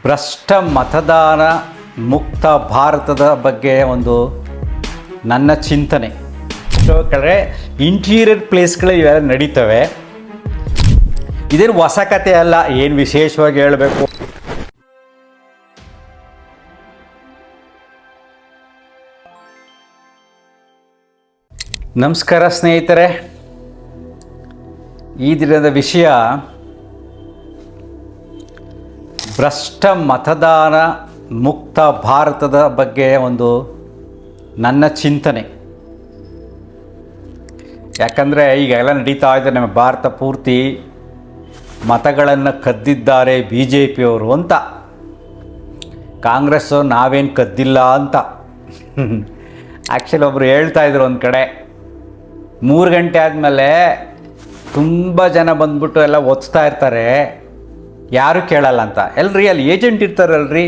ಭ್ರಷ್ಟ ಮತದಾನ ಮುಕ್ತ ಭಾರತದ ಬಗ್ಗೆ ಒಂದು ನನ್ನ ಚಿಂತನೆ. ಎಷ್ಟೋ ಕಡೆ ಇಂಟೀರಿಯರ್ ಪ್ಲೇಸ್ಗಳು ಇವೆಲ್ಲ ನಡೀತವೆ. ಇದೇನು ಹೊಸ ಕತೆ ಅಲ್ಲ, ಏನು ವಿಶೇಷವಾಗಿ ಹೇಳಬೇಕು. ನಮಸ್ಕಾರ ಸ್ನೇಹಿತರೆ, ಈ ದಿನದ ವಿಷಯ ಭ್ರಷ್ಟ ಮತದಾನ ಮುಕ್ತ ಭಾರತದ ಬಗ್ಗೆ ಒಂದು ನನ್ನ ಚಿಂತನೆ. ಯಾಕಂದರೆ ಈಗೆಲ್ಲ ನಡೀತಾ ಇದೆ, ನಮ್ಮ ಭಾರತ ಪೂರ್ತಿ ಮತಗಳನ್ನು ಕದ್ದಿದ್ದಾರೆ BJPಯವರು ಅಂತ. ಕಾಂಗ್ರೆಸ್ಸು ನಾವೇನು ಕದ್ದಿಲ್ಲ ಅಂತ. ಆ್ಯಕ್ಚುಲಿ ಒಬ್ಬರು ಹೇಳ್ತಾಯಿದ್ರು ಒಂದು ಕಡೆ, 3 ಗಂಟೆ ಆದಮೇಲೆ ತುಂಬ ಜನ ಬಂದ್ಬಿಟ್ಟು ಎಲ್ಲ ಒತ್ತಾ ಇರ್ತಾರೆ, ಯಾರೂ ಕೇಳಲ್ಲ ಅಂತ. ಎಲ್ರಿ ಅಲ್ಲಿ ಏಜೆಂಟ್ ಇರ್ತಾರಲ್ರಿ,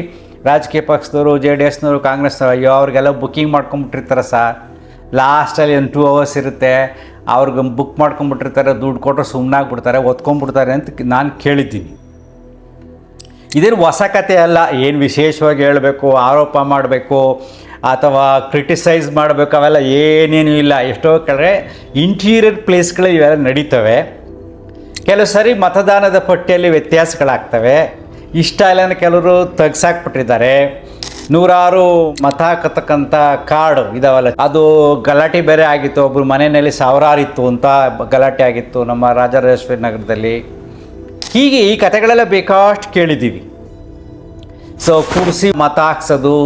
ರಾಜಕೀಯ ಪಕ್ಷದವರು, JDSನವರು, ಕಾಂಗ್ರೆಸ್ನವರು. ಅಯ್ಯೋ ಅವ್ರಿಗೆಲ್ಲ ಬುಕ್ಕಿಂಗ್ ಮಾಡ್ಕೊಂಬಿಟ್ಟಿರ್ತಾರೆ ಸರ್. ಲಾಸ್ಟಲ್ಲಿ ಒಂದು 2 hours ಇರುತ್ತೆ, ಅವ್ರಿಗೆ ಬುಕ್ ಮಾಡ್ಕೊಂಬಿಟ್ಟಿರ್ತಾರೆ, ದುಡ್ಡು ಕೊಟ್ಟರೆ ಸುಮ್ಮನಾಗ್ಬಿಡ್ತಾರೆ, ಒತ್ಕೊಂಡ್ಬಿಡ್ತಾರೆ ಅಂತ ನಾನು ಕೇಳಿದ್ದೀನಿ. ಇದೇನು ಹೊಸ ಕತೆ ಅಲ್ಲ, ಏನು ವಿಶೇಷವಾಗಿ ಹೇಳಬೇಕು, ಆರೋಪ ಮಾಡಬೇಕು ಅಥವಾ ಕ್ರಿಟಿಸೈಸ್ ಮಾಡಬೇಕು, ಅವೆಲ್ಲ ಏನೇನೂ ಇಲ್ಲ. ಎಷ್ಟೋ ಕಡೆ ಇಂಟೀರಿಯರ್ ಪ್ಲೇಸ್ಗಳು ಇವೆಲ್ಲ ನಡೀತವೆ. ಕೆಲವು ಸರಿ ಮತದಾನದ ಪಟ್ಟಿಯಲ್ಲಿ ವ್ಯತ್ಯಾಸಗಳಾಗ್ತವೆ. ಇಷ್ಟ ಇಲ್ಲ ಕೆಲವರು ತೆಗ್ಸಾಕ್ಬಿಟ್ಟಿದ್ದಾರೆ. ನೂರಾರು ಮತ ಹಾಕತಕ್ಕಂಥ ಕಾರ್ಡ್ ಇದಾವಲ್ಲ, ಅದು ಗಲಾಟೆ ಬೇರೆ ಆಗಿತ್ತು. ಒಬ್ಬರು ಮನೆಯಲ್ಲಿ 1000 ಇತ್ತು ಅಂತ ಗಲಾಟೆ ಆಗಿತ್ತು ನಮ್ಮ ರಾಜರಾಜೇಶ್ವರಿ ನಗರದಲ್ಲಿ. ಹೀಗೆ ಈ ಕಥೆಗಳೆಲ್ಲ ಬೇಕಾಷ್ಟು ಕೇಳಿದ್ದೀವಿ. ಸೊ ಕೂರಿಸಿ ಮತ ಹಾಕ್ಸೋದು,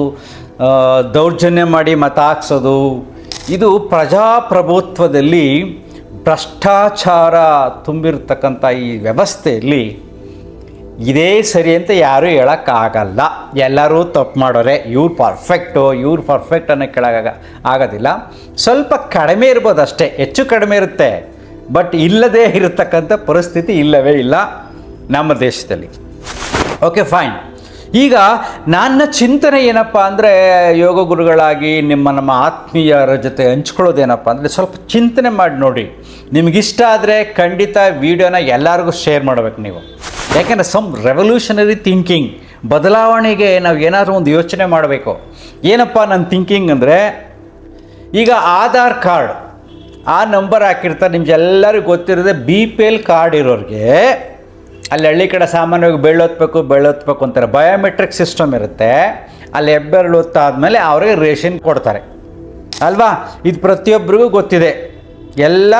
ದೌರ್ಜನ್ಯ ಮಾಡಿ ಮತ ಹಾಕ್ಸೋದು, ಇದು ಪ್ರಜಾಪ್ರಭುತ್ವದಲ್ಲಿ ಭ್ರಷ್ಟಾಚಾರ ತುಂಬಿರ್ತಕ್ಕಂಥ ಈ ವ್ಯವಸ್ಥೆಯಲ್ಲಿ ಇದೇ ಸರಿ ಅಂತ ಯಾರೂ ಹೇಳೋಕ್ಕಾಗಲ್ಲ. ಎಲ್ಲರೂ ತಪ್ಪು ಮಾಡೋರೆ. ಇವ್ರು ಪರ್ಫೆಕ್ಟ್ ಅನ್ನೋ ಆಗೋದಿಲ್ಲ. ಸ್ವಲ್ಪ ಕಡಿಮೆ ಇರ್ಬೋದು ಅಷ್ಟೇ, ಹೆಚ್ಚು ಕಡಿಮೆ ಇರುತ್ತೆ. ಬಟ್ ಇಲ್ಲದೇ ಇರತಕ್ಕಂಥ ಪರಿಸ್ಥಿತಿ ಇಲ್ಲವೇ ಇಲ್ಲ ನಮ್ಮ ದೇಶದಲ್ಲಿ. Okay, fine. ಈಗ ನನ್ನ ಚಿಂತನೆ ಏನಪ್ಪ ಅಂದರೆ, ಯೋಗ ಗುರುಗಳಾಗಿ ನಮ್ಮ ಆತ್ಮೀಯರ ಜೊತೆ ಹಂಚ್ಕೊಳ್ಳೋದೇನಪ್ಪ ಅಂದರೆ, ಸ್ವಲ್ಪ ಚಿಂತನೆ ಮಾಡಿ ನೋಡಿ. ನಿಮಗಿಷ್ಟ ಆದರೆ ಖಂಡಿತ ವಿಡಿಯೋನ ಎಲ್ಲರಿಗೂ ಶೇರ್ ಮಾಡಬೇಕು ನೀವು. ಯಾಕೆಂದರೆ ರೆವಲ್ಯೂಷನರಿ ಥಿಂಕಿಂಗ್, ಬದಲಾವಣೆಗೆ ನಾವು ಏನಾದರೂ ಒಂದು ಯೋಚನೆ ಮಾಡಬೇಕು. ಏನಪ್ಪ ನನ್ನ ಥಿಂಕಿಂಗ್ ಅಂದರೆ, ಈಗ ಆಧಾರ್ ಕಾರ್ಡ್ ಆ ನಂಬರ್ ಹಾಕಿರ್ತಾರೆ. ನಿಮ್ಗೆಲ್ಲರಿಗೂ ಗೊತ್ತಿರೋದೆ, BPL ಕಾರ್ಡ್ ಇರೋರಿಗೆ ಅಲ್ಲಿ ಹಳ್ಳಿ ಕಡೆ ಸಾಮಾನ್ಯವಾಗಿ ಬೆಳ್ಳೊತ್ತಬೇಕು ಅಂತಾರೆ. ಬಯೋಮೆಟ್ರಿಕ್ ಸಿಸ್ಟಮ್ ಇರುತ್ತೆ. ಅಲ್ಲಿ ಹೆಬ್ಬೆರಳು ಹೊತ್ತಾದ್ಮೇಲೆ ಅವರಿಗೆ ರೇಷನ್ ಕೊಡ್ತಾರೆ ಅಲ್ವಾ? ಇದು ಪ್ರತಿಯೊಬ್ಬರಿಗೂ ಗೊತ್ತಿದೆ. ಎಲ್ಲ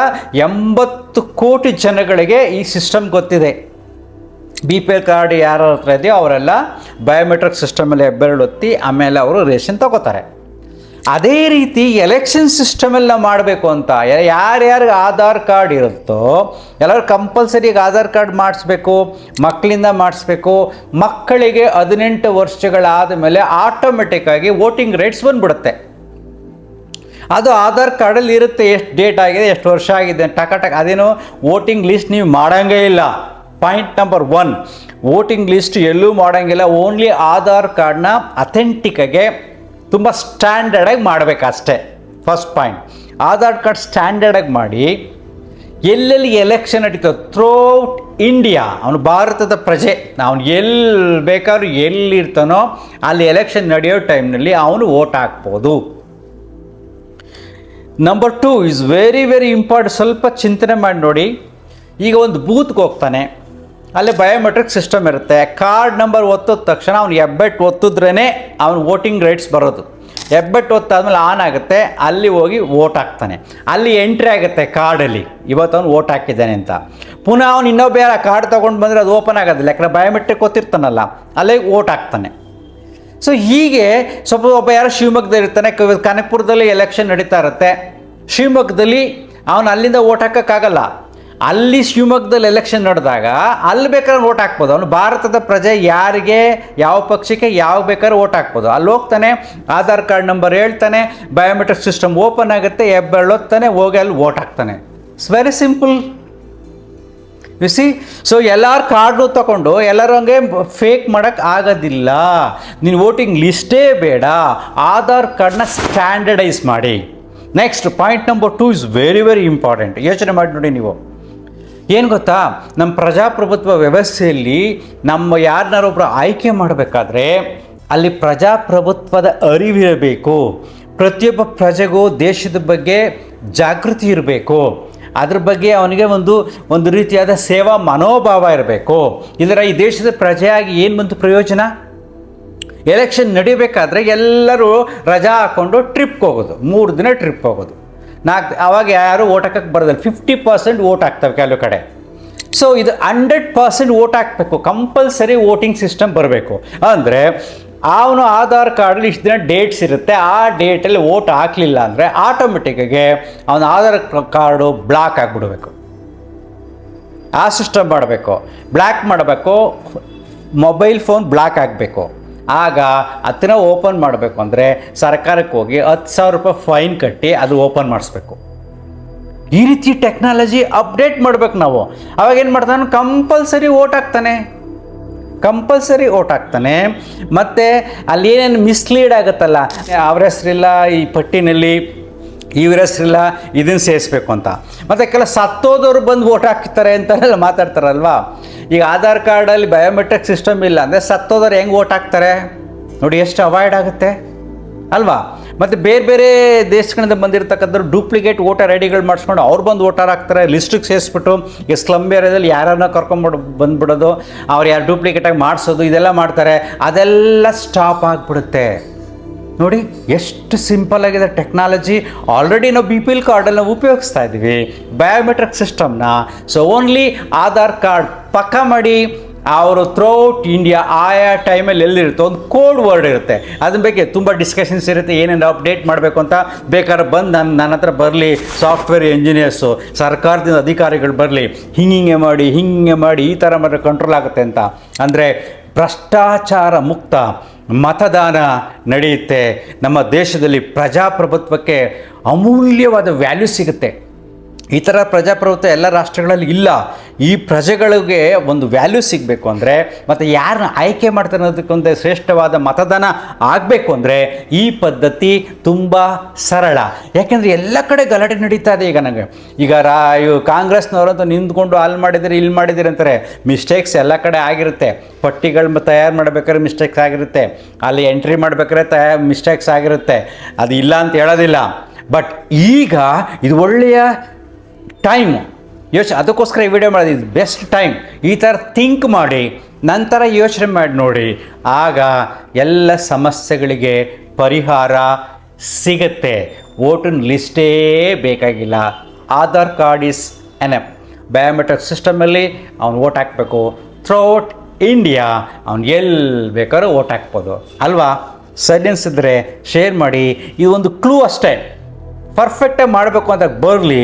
80 ಕೋಟಿ ಜನಗಳಿಗೆ ಈ ಸಿಸ್ಟಮ್ ಗೊತ್ತಿದೆ. BPL ಕಾರ್ಡ್ ಯಾರ ಹತ್ರ ಇದೆಯೋ ಅವರೆಲ್ಲ ಬಯೋಮೆಟ್ರಿಕ್ ಸಿಸ್ಟಮಲ್ಲಿ ಹೆಬ್ಬೆರಳು ಒತ್ತಿ ಆಮೇಲೆ ಅವರು ರೇಷನ್ ತಗೋತಾರೆ. ಅದೇ ರೀತಿ ಎಲೆಕ್ಷನ್ ಸಿಸ್ಟಮೆಲ್ಲ ಮಾಡಬೇಕು ಅಂತ ಯಾರ್ಯಾರಿಗೆ ಆಧಾರ್ ಕಾರ್ಡ್ ಇರುತ್ತೋ ಎಲ್ಲರೂ ಕಂಪಲ್ಸರಿ ಆಧಾರ್ ಕಾರ್ಡ್ ಮಾಡಿಸ್ಬೇಕು. ಮಕ್ಕಳಿಂದ ಮಾಡಿಸ್ಬೇಕು. ಮಕ್ಕಳಿಗೆ 18 ವರ್ಷಗಳಾದ ಮೇಲೆ ಆಟೋಮೆಟಿಕ್ಕಾಗಿ ವೋಟಿಂಗ್ ರೈಟ್ಸ್ ಬಂದ್ಬಿಡುತ್ತೆ. ಅದು ಆಧಾರ್ ಕಾರ್ಡಲ್ಲಿ ಇರುತ್ತೆ, ಎಷ್ಟು ಡೇಟ್ ಆಗಿದೆ, ಎಷ್ಟು ವರ್ಷ ಆಗಿದೆ, ಟಕ. ಅದೇನು ವೋಟಿಂಗ್ ಲಿಸ್ಟ್ ನೀವು ಮಾಡೋಂಗೇ ಇಲ್ಲ. ಪಾಯಿಂಟ್ ನಂಬರ್ 1, ವೋಟಿಂಗ್ ಲಿಸ್ಟ್ ಎಲ್ಲೂ ಮಾಡೋಂಗಿಲ್ಲ. ಓನ್ಲಿ ಆಧಾರ್ ಕಾರ್ಡ್ನ ಅಥೆಂಟಿಕ್ಕಾಗೆ ತುಂಬ ಸ್ಟ್ಯಾಂಡರ್ಡಾಗಿ ಮಾಡಬೇಕಷ್ಟೇ. ಫಸ್ಟ್ ಪಾಯಿಂಟ್, ಆಧಾರ್ ಕಾರ್ಡ್ ಸ್ಟ್ಯಾಂಡರ್ಡಾಗಿ ಮಾಡಿ ಎಲ್ಲೆಲ್ಲಿ ಎಲೆಕ್ಷನ್ ನಡೀತದೆ ಥ್ರೂಔಟ್ ಇಂಡಿಯಾ, ಅವನು ಭಾರತದ ಪ್ರಜೆ, ಅವನು ಎಲ್ಲಿ ಬೇಕಾದ್ರೂ ಎಲ್ಲಿರ್ತಾನೋ ಅಲ್ಲಿ ಎಲೆಕ್ಷನ್ ನಡೆಯೋ ಟೈಮ್ನಲ್ಲಿ ಅವನು ವೋಟ್ ಹಾಕ್ಬೋದು. Number 2 is very important. ಸ್ವಲ್ಪ ಚಿಂತನೆ ಮಾಡಿ ನೋಡಿ. ಈಗ ಒಂದು ಬೂತ್ಗೆ ಹೋಗ್ತಾನೆ, ಅಲ್ಲಿ ಬಯೋಮೆಟ್ರಿಕ್ ಸಿಸ್ಟಮ್ ಇರುತ್ತೆ. ಕಾರ್ಡ್ ನಂಬರ್ ಒತ್ತಿದ ತಕ್ಷಣ ಅವ್ನು ಹೆಬ್ಬೆಟ್ಟು ಒತ್ತಿದ್ರೇ ಅವ್ನು ವೋಟಿಂಗ್ ರೈಟ್ಸ್ ಬರೋದು. ಹೆಬ್ಬೆಟ್ಟು ಒತ್ತಾದ್ಮೇಲೆ ಆನ್ ಆಗುತ್ತೆ, ಅಲ್ಲಿ ಹೋಗಿ ವೋಟ್ ಹಾಕ್ತಾನೆ. ಅಲ್ಲಿ ಎಂಟ್ರಿ ಆಗುತ್ತೆ ಕಾರ್ಡಲ್ಲಿ, ಇವತ್ತು ಅವ್ನು ವೋಟ್ ಹಾಕಿದ್ದಾನೆ ಅಂತ. ಪುನಃ ಅವ್ನು ಇನ್ನೊಬ್ಬ ಯಾರು ಕಾರ್ಡ್ ತೊಗೊಂಡು ಬಂದರೆ ಅದು ಓಪನ್ ಆಗೋದಿಲ್ಲ, ಯಾಕಂದರೆ ಬಯೋಮೆಟ್ರಿಕ್ ಒತ್ತಿರ್ತಾನಲ್ಲ, ಅಲ್ಲೇ ವೋಟ್ ಹಾಕ್ತಾನೆ. ಸೊ ಹೀಗೆ ಸ್ವಲ್ಪ ಒಬ್ಬ ಯಾರೋ ಶಿವಮೊಗ್ಗದಲ್ಲಿ ಇರ್ತಾನೆ, ಕನಕಪುರದಲ್ಲಿ ಎಲೆಕ್ಷನ್ ನಡೀತಾ ಇರುತ್ತೆ. ಶಿವಮೊಗ್ಗದಲ್ಲಿ ಅವನು ಅಲ್ಲಿಂದ ವೋಟ್ ಹಾಕೋಕ್ಕಾಗಲ್ಲ. ಅಲ್ಲಿ ಶಿವಮೊಗ್ಗದಲ್ಲಿ ಎಲೆಕ್ಷನ್ ನಡೆದಾಗ ಅಲ್ಲಿ ಬೇಕಾದ್ರೆ ವೋಟ್ ಹಾಕ್ಬೋದು. ಅವನು ಭಾರತದ ಪ್ರಜೆ, ಯಾರಿಗೆ ಯಾವ ಪಕ್ಷಕ್ಕೆ ಯಾವ ಬೇಕಾದ್ರೆ ವೋಟ್ ಹಾಕ್ಬೋದು. ಅಲ್ಲಿ ಹೋಗ್ತಾನೆ, ಆಧಾರ್ ಕಾರ್ಡ್ ನಂಬರ್ ಹೇಳ್ತಾನೆ, ಬಯೋಮೆಟ್ರಿಕ್ ಸಿಸ್ಟಮ್ ಓಪನ್ ಆಗುತ್ತೆ, ಹೆಬ್ಬೆರಳೋಗ್ತಾನೆ, ಹೋಗಿ ಅಲ್ಲಿ ವೋಟ್ ಹಾಕ್ತಾನೆ. It's very simple. U C. So ಎಲ್ಲರ ಕಾರ್ಡು ತಗೊಂಡು ಎಲ್ಲರೂ ಹಂಗೆ ಫೇಕ್ ಮಾಡೋಕ್ಕೆ ಆಗೋದಿಲ್ಲ. ನೀನು ವೋಟಿಂಗ್ ಲಿಸ್ಟೇ ಬೇಡ, ಆಧಾರ್ ಕಾರ್ಡ್ನ ಸ್ಟ್ಯಾಂಡರ್ಡೈಸ್ ಮಾಡಿ. Next point number 2 is very important. ಯೋಚನೆ ಮಾಡಿ ನೋಡಿ ನೀವು. ಏನು ಗೊತ್ತಾ, ನಮ್ಮ ಪ್ರಜಾಪ್ರಭುತ್ವ ವ್ಯವಸ್ಥೆಯಲ್ಲಿ ನಮ್ಮ ಯಾರನ್ನಾರೊಬ್ಬರು ಆಯ್ಕೆ ಮಾಡಬೇಕಾದ್ರೆ ಅಲ್ಲಿ ಪ್ರಜಾಪ್ರಭುತ್ವದ ಅರಿವಿರಬೇಕು. ಪ್ರತಿಯೊಬ್ಬ ಪ್ರಜೆಗೂ ದೇಶದ ಬಗ್ಗೆ ಜಾಗೃತಿ ಇರಬೇಕು. ಅದ್ರ ಬಗ್ಗೆ ಅವನಿಗೆ ಒಂದು ರೀತಿಯಾದ ಸೇವಾ ಮನೋಭಾವ ಇರಬೇಕು. ಇದರ ಈ ದೇಶದ ಪ್ರಜೆಯಾಗಿ ಏನು ಬಂತು ಪ್ರಯೋಜನ? ಎಲೆಕ್ಷನ್ ನಡಿಬೇಕಾದ್ರೆ ಎಲ್ಲರೂ ರಜಾ ಹಾಕ್ಕೊಂಡು ಟ್ರಿಪ್ಗೆ ಹೋಗೋದು, 3 ದಿನ ಟ್ರಿಪ್ ಹೋಗೋದು. ಆವಾಗ ಯಾರು ಓಟ್ ಹಾಕಕ್ಕೆ ಬರೋದಿಲ್ಲ. 50% ಓಟ್ ಹಾಕ್ತವೆ ಕೆಲವು ಕಡೆ. ಸೊ ಇದು 100% ಓಟ್ ಹಾಕಬೇಕು. ಕಂಪಲ್ಸರಿ ವೋಟಿಂಗ್ ಸಿಸ್ಟಮ್ ಬರಬೇಕು. ಅಂದರೆ ಅವನು ಆಧಾರ್ ಕಾರ್ಡಲ್ಲಿ ಇಷ್ಟು ದಿನ ಡೇಟ್ಸ್ ಇರುತ್ತೆ, ಆ ಡೇಟಲ್ಲಿ ಓಟ್ ಹಾಕಲಿಲ್ಲ ಅಂದರೆ ಆಟೋಮೆಟಿಕ್ಕಾಗಿ ಅವನ ಆಧಾರ್ ಕಾರ್ಡು ಬ್ಲಾಕ್ ಆಗಿಬಿಡಬೇಕು. ಆ ಸಿಸ್ಟಮ್ ಮಾಡಬೇಕು. ಬ್ಲ್ಯಾಕ್ ಮಾಡಬೇಕು, ಮೊಬೈಲ್ ಫೋನ್ ಬ್ಲಾಕ್ ಆಗಬೇಕು. ಆಗ ಅದನ್ನ ಓಪನ್ ಮಾಡಬೇಕು ಅಂದರೆ ಸರ್ಕಾರಕ್ಕೆ ಹೋಗಿ 10,000 ರೂಪಾಯಿ ಫೈನ್ ಕಟ್ಟಿ ಅದು ಓಪನ್ ಮಾಡಿಸ್ಬೇಕು. ಈ ರೀತಿ ಟೆಕ್ನಾಲಜಿ ಅಪ್ಡೇಟ್ ಮಾಡಬೇಕು ನಾವು. ಅವಾಗ ಏನು ಮಾಡ್ತಾನೆ, ಕಂಪಲ್ಸರಿ ಓಟ್ ಹಾಕ್ತಾನೆ. ಮತ್ತು ಅಲ್ಲಿ ಏನೇನು ಮಿಸ್ಲೀಡ್ ಆಗುತ್ತಲ್ಲ, ಅವ್ರ ಹೆಸರಿಲ್ಲ ಈ ಪಟ್ಟಿನಲ್ಲಿ, ಇವ್ರ ಹೆಸರಿಲ್ಲ, ಇದನ್ನು ಸೇರಿಸ್ಬೇಕು ಅಂತ. ಮತ್ತು ಕೆಲ ಸತ್ತೋದವರು ಬಂದು ಓಟ್ ಹಾಕ್ತಾರೆ ಅಂತೆಲ್ಲ ಮಾತಾಡ್ತಾರಲ್ವ. ಈಗ ಆಧಾರ್ ಕಾರ್ಡಲ್ಲಿ ಬಯೋಮೆಟ್ರಿಕ್ ಸಿಸ್ಟಮ್ ಇಲ್ಲ ಅಂದರೆ ಸತ್ತೋದವ್ರು ಹೆಂಗೆ ಓಟ್ ಹಾಕ್ತಾರೆ ನೋಡಿ, ಎಷ್ಟು ಅವಾಯ್ಡ್ ಆಗುತ್ತೆ ಅಲ್ವಾ. ಮತ್ತು ಬೇರೆ ಬೇರೆ ದೇಶಗಳಿಂದ ಬಂದಿರತಕ್ಕಂಥವ್ರು ಡೂಪ್ಲಿಕೇಟ್ ವೋಟರ್ ಐ.ಡಿಗಳು ಮಾಡಿಸ್ಕೊಂಡು ಅವ್ರು ಬಂದು ವೋಟರ್ ಹಾಕ್ತಾರೆ. ಲಿಸ್ಟಿಗೆ ಸೇರಿಸ್ಬಿಟ್ಟು ಈ ಸ್ಲಮ್ ಏರಿಯಾದಲ್ಲಿ ಯಾರನ್ನ ಬಂದ್ಬಿಡೋದು, ಅವ್ರು ಯಾರು ಡೂಪ್ಲಿಕೇಟಾಗಿ ಮಾಡಿಸೋದು, ಇದೆಲ್ಲ ಮಾಡ್ತಾರೆ. ಅದೆಲ್ಲ ಸ್ಟಾಪ್ ಆಗಿಬಿಡುತ್ತೆ. ನೋಡಿ ಎಷ್ಟು ಸಿಂಪಲ್ ಆಗಿದೆ ಟೆಕ್ನಾಲಜಿ. ಆಲ್ರೆಡಿ ನಾವು BPL ಕಾರ್ಡಲ್ಲಿ ನಾವು ಉಪಯೋಗಿಸ್ತಾ ಇದ್ದೀವಿ ಬಯೋಮೆಟ್ರಿಕ್ ಸಿಸ್ಟಮ್ನ. ಸೊ ಓನ್ಲಿ ಆಧಾರ್ ಕಾರ್ಡ್ ಪಕ್ಕ ಮಾಡಿ ಅವರು ಥ್ರೂಔಟ್ ಇಂಡಿಯಾ ಆಯಾ ಟೈಮಲ್ಲಿ ಎಲ್ಲಿರುತ್ತೋ ಒಂದು ಕೋಡ್ ವರ್ಡ್ ಇರುತ್ತೆ. ಅದ್ರ ಬಗ್ಗೆ ತುಂಬ ಡಿಸ್ಕಷನ್ಸ್ ಇರುತ್ತೆ, ಏನೇನು ಅಪ್ಡೇಟ್ ಮಾಡಬೇಕು ಅಂತ. ಬೇಕಾದ್ರೆ ಬಂದು ನನ್ನ ಹತ್ರ ಬರಲಿ ಸಾಫ್ಟ್ವೇರ್ ಇಂಜಿನಿಯರ್ಸು, ಸರ್ಕಾರದಿಂದ ಅಧಿಕಾರಿಗಳು ಬರಲಿ, ಹಿಂಗೆ ಮಾಡಿ ಈ ಥರ ಮಾಡಿದ್ರೆ ಕಂಟ್ರೋಲ್ ಆಗುತ್ತೆ ಅಂತ. ಅಂದರೆ ಭ್ರಷ್ಟಾಚಾರ ಮುಕ್ತ ಮತದಾನ ನಡೆಯುತ್ತೆ. ನಮ್ಮ ದೇಶದಲ್ಲಿ ಪ್ರಜಾಪ್ರಭುತ್ವಕ್ಕೆ ಅಮೂಲ್ಯವಾದ ವ್ಯಾಲ್ಯೂ ಸಿಗುತ್ತೆ. ಈ ಥರ ಪ್ರಜಾಪ್ರಭುತ್ವ ಎಲ್ಲ ರಾಷ್ಟ್ರಗಳಲ್ಲಿ ಇಲ್ಲ. ಈ ಪ್ರಜೆಗಳಿಗೆ ಒಂದು ವ್ಯಾಲ್ಯೂ ಸಿಗಬೇಕು ಅಂದರೆ, ಮತ್ತು ಯಾರನ್ನ ಆಯ್ಕೆ ಮಾಡ್ತಾರೆ ಅನ್ನೋದಕ್ಕೊಂದು ಶ್ರೇಷ್ಠವಾದ ಮತದಾನ ಆಗಬೇಕು ಅಂದರೆ ಈ ಪದ್ಧತಿ ತುಂಬ ಸರಳ. ಯಾಕೆಂದರೆ ಎಲ್ಲ ಕಡೆ ಗಲಾಟೆ ನಡೀತಾ ಇದೆ. ಈಗ ಕಾಂಗ್ರೆಸ್ನವರಂತೂ ನಿಂತ್ಕೊಂಡು ಅಲ್ಲಿ ಮಾಡಿದಿರಿ ಇಲ್ಲಿ ಮಾಡಿದಿರಿ ಅಂತಾರೆ. ಮಿಸ್ಟೇಕ್ಸ್ ಎಲ್ಲ ಕಡೆ ಆಗಿರುತ್ತೆ. ಪಟ್ಟಿಗಳು ತಯಾರು ಮಾಡಬೇಕಾದ್ರೆ ಮಿಸ್ಟೇಕ್ಸ್ ಆಗಿರುತ್ತೆ, ಅಲ್ಲಿ ಎಂಟ್ರಿ ಮಾಡಬೇಕಾದ್ರೆ ಮಿಸ್ಟೇಕ್ಸ್ ಆಗಿರುತ್ತೆ. ಅದು ಇಲ್ಲ ಅಂತ ಹೇಳೋದಿಲ್ಲ. ಬಟ್ ಈಗ ಇದು ಒಳ್ಳೆಯ ಟೈಮು ಅದಕ್ಕೋಸ್ಕರ ಈ ವಿಡಿಯೋ ಮಾಡೋದು. ಇದು ಬೆಸ್ಟ್ ಟೈಮ್. ಈ ಥರ ಥಿಂಕ್ ಮಾಡಿ ನಂತರ ಯೋಚನೆ ಮಾಡಿ ನೋಡಿ, ಆಗ ಎಲ್ಲ ಸಮಸ್ಯೆಗಳಿಗೆ ಪರಿಹಾರ ಸಿಗುತ್ತೆ. ವೋಟಿನ ಲಿಸ್ಟೇ ಬೇಕಾಗಿಲ್ಲ. Aadhaar card is enough. Biometric ಸಿಸ್ಟಮಲ್ಲಿ ಅವ್ನು ವೋಟ್ ಹಾಕಬೇಕು. ಥ್ರೂಔಟ್ ಇಂಡಿಯಾ ಅವ್ನು ಎಲ್ಲಿ ಬೇಕಾದ್ರೂ ವೋಟ್ ಹಾಕ್ಬೋದು ಅಲ್ವಾ. ಸೈಲೆನ್ಸ್ ಇದ್ದರೆ ಶೇರ್ ಮಾಡಿ. ಇದು ಒಂದು ಕ್ಲೂ ಅಷ್ಟೇ. ಪರ್ಫೆಕ್ಟಾಗಿ ಮಾಡಬೇಕು ಅಂತ ಬರಲಿ,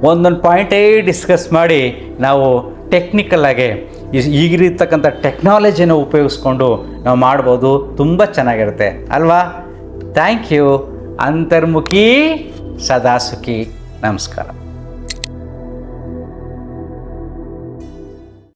ಒಂದೊಂದು ಪಾಯಿಂಟೇ ಡಿಸ್ಕಸ್ ಮಾಡಿ ನಾವು ಟೆಕ್ನಿಕಲ್ಲಾಗೆ ಈಗಿರ್ತಕ್ಕಂಥ ಟೆಕ್ನಾಲಜಿನ ಉಪಯೋಗಿಸ್ಕೊಂಡು ನಾವು ಮಾಡ್ಬೋದು. ತುಂಬ ಚೆನ್ನಾಗಿರುತ್ತೆ ಅಲ್ವಾ. Thank you. ಅಂತರ್ಮುಖಿ ಸದಾ ಸುಖಿ. ನಮಸ್ಕಾರ.